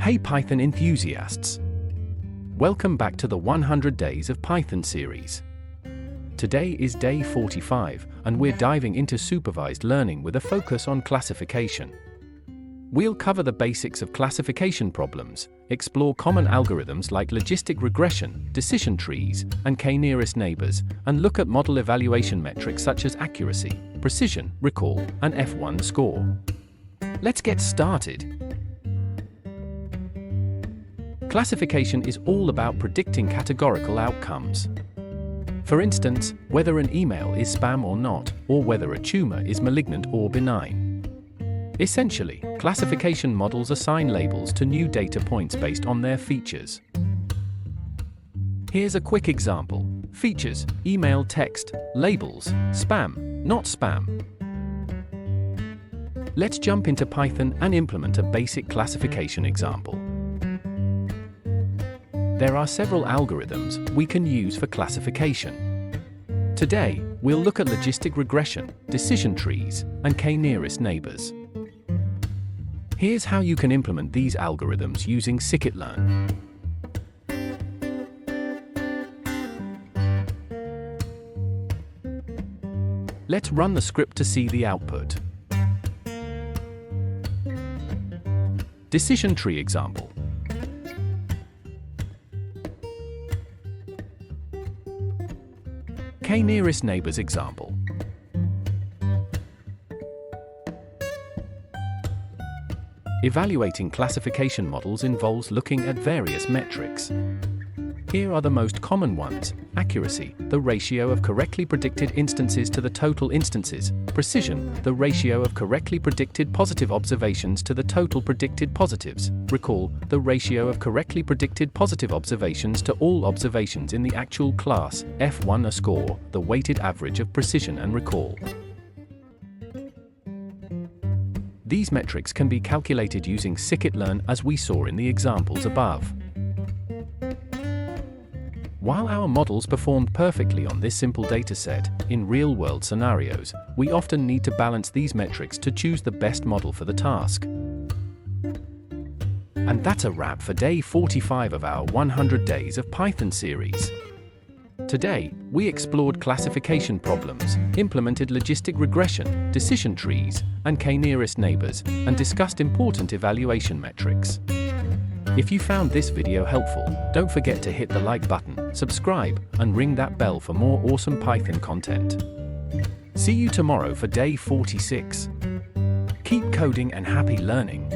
Hey Python enthusiasts! Welcome back to the 100 Days of Python series. Today is day 45, and we're diving into supervised learning with a focus on classification. We'll cover the basics of classification problems, explore common algorithms like logistic regression, decision trees, and k-nearest neighbors, and look at model evaluation metrics such as accuracy, precision, recall, and F1 score. Let's get started. Classification is all about predicting categorical outcomes. For instance, whether an email is spam or not, or whether a tumor is malignant or benign. Essentially, classification models assign labels to new data points based on their features. Here's a quick example. Features: email text, labels, spam, not spam. Let's jump into Python and implement a basic classification example. There are several algorithms we can use for classification. Today, we'll look at logistic regression, decision trees, and k-nearest neighbors. Here's how you can implement these algorithms using scikit-learn. Let's run the script to see the output. Decision tree example. K-nearest neighbors example. Evaluating classification models involves looking at various metrics. Here are the most common ones: accuracy, the ratio of correctly predicted instances to the total instances; precision, the ratio of correctly predicted positive observations to the total predicted positives; recall, the ratio of correctly predicted positive observations to all observations in the actual class; F1 a score, the weighted average of precision and recall. These metrics can be calculated using scikit-learn as we saw in the examples above. While our models performed perfectly on this simple dataset, in real-world scenarios, we often need to balance these metrics to choose the best model for the task. And that's a wrap for day 45 of our 100 Days of Python series. Today, we explored classification problems, implemented logistic regression, decision trees, and k-nearest neighbors, and discussed important evaluation metrics. If you found this video helpful, don't forget to hit the like button, subscribe, and ring that bell for more awesome Python content. See you tomorrow for day 46. Keep coding and happy learning.